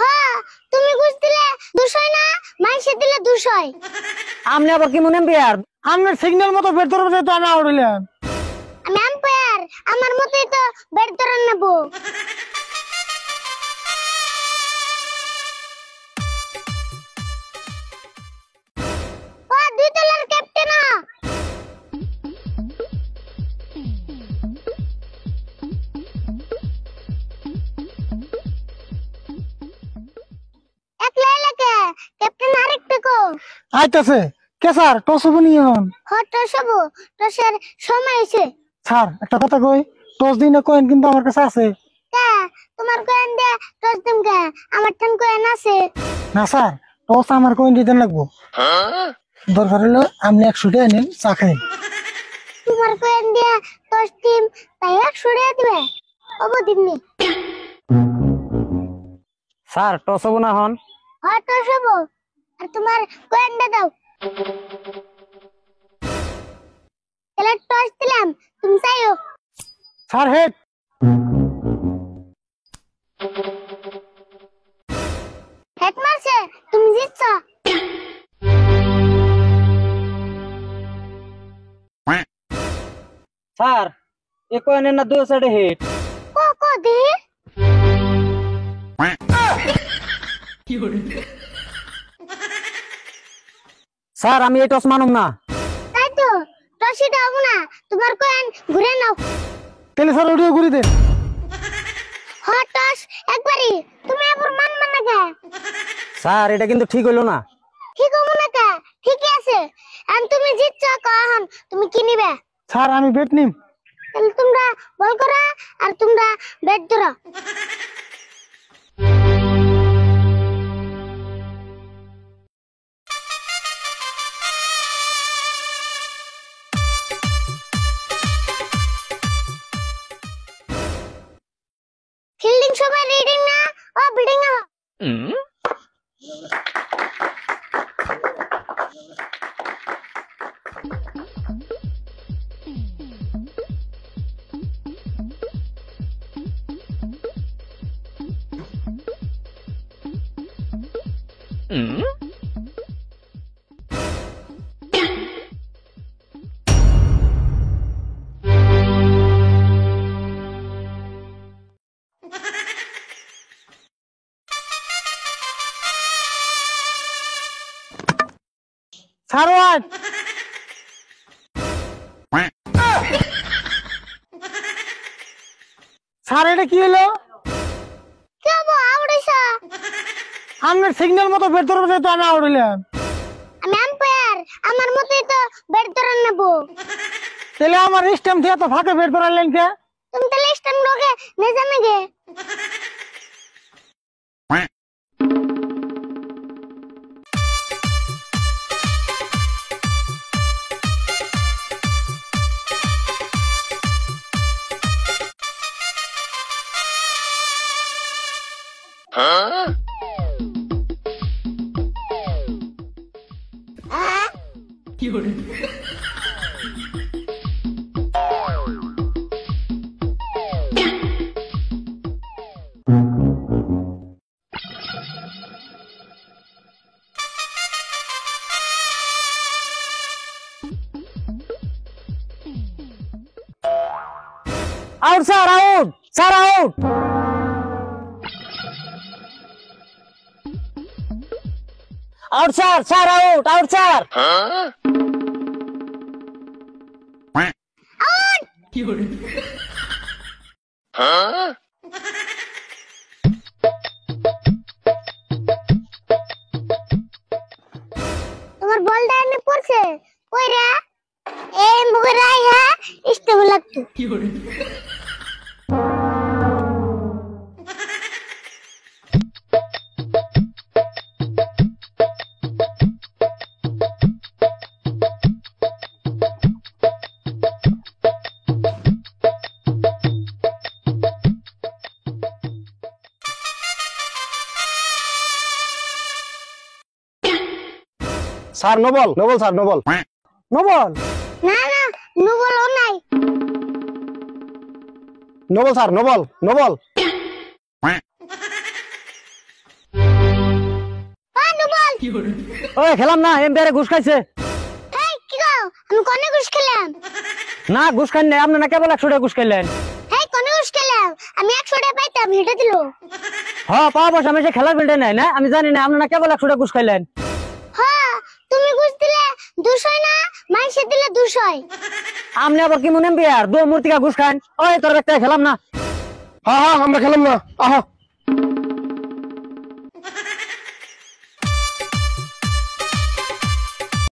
হ্যাঁ তুমি ঘুষ দিলে 200 না মাইসে দিলে 200। আপনি আবার কি মনে এম্পিয়ার? আপনার সিগন্যাল মতো বের ধরবে তো আমি আউট হইলাম। আমি আম্পায়ার, আমার মতই তো ব্যাট ধরে নেব। ও দুই দলের ক্যাপ্টেন। একলা এলাকা ক্যাপ্টেন আরেকটা কো আইতাছে কে স্যার টস হবো নি এখন? হট সবু টসের সময় হইছে। স্যার একটা কথা কই, টস দিনে কয়েন কিন্তু আমার কাছে আছে। কা তোমার কয়েন দে টস দিম কা, আমার ঠান কয়েন আছে। না স্যার, টস আমার কয়েন দিতে লাগবো। দরকার হলো আপনি 100 টাকা নিন, চা খাই। তোমার কয়েন দিয়ে টস দিম তাই 100 টাকা দিবে? ওবো দিমনি। স্যার টস হবো না হন? হট সবু আর তোমার কয়েন দাও। তাহলে টস দিলাম, তুমি চাইও। Sir head. হেড মারছে, তুমি জিতছ। স্যার এ কয়েনের না দুই সাইডে হিট। কো কো দি স্যার আমি এই টস মানুম না। তাই তো টসিটা হবো না, তোমার কয়েন ঘুরে নাও। তাহলে স্যার ওটিও ঘুরি দেন। হট টস একবারই, তুমি আবার মানবা না কে? স্যার এটা কিন্তু ঠিক হইলো না। ঠিক হবো না কে? ঠিকই আছে। আর তুমি জিতছ কখন, তুমি কি নিবে? স্যার আমি বেট নিম। তাহলে তোমরা বল করো আর তোমরা ব্যাট ধরো। ফিল্ডিং সবাই রিডিং না ও বিল্ডিং না? Sir what. স্যার এটা কি হলো? কি হবো আউড়াইছা? আপনার সিগন্যাল মতো বের ধরবে তো আমি আউট হইলাম। আমি আম্পায়ার, আমার মতই তো ব্যাট ধরে নেব। তাহলে আমার স্ট্যাম্প দিয়ে তো ফাঁকে বের ধরালেন কে? তুমি তাহলে স্ট্যান্ড লোকে নে জানে গে। Out sir, out sir, out. Out sir, sir out, out sir. তোমার বলটা এনে পড়ছে কই রে? এই মুখে রাইহা স্টেপ লাগতো। Sir no ball, no ball sir, no ball. No ball. না না নু বলো নাই। No ball sir, no ball, no ball. ওই খেলাম না এমপিআর ঘুষ খাইছে। হেই কি গো আমি কোনে ঘুষ খেলাম? না ঘুষ খান নাই, আপনি না কেবল 100 টাকা ঘুষ খাইলেন। হেই কোনে ঘুষ খেলাম? আমি 100 টাকা পাইতাম হেটা দিল। হ্যাঁ পাওয়া বসে আমি যে খেলার ফিল্ডে নাই না, আমি জানি না আপনি না কেবল 100 টাকা ঘুষ খাইলেন। হ্যাঁ তুমি ঘুষ দিলে 200 না, মাইসে দিলে 200। আপনি আবার কি মনে এমপিআর দো মূর্তিকা ঘুষ খান। ওই তোর একটা খেলাম না। হ্যাঁ হ্যাঁ আমরা খেলাম না, আহা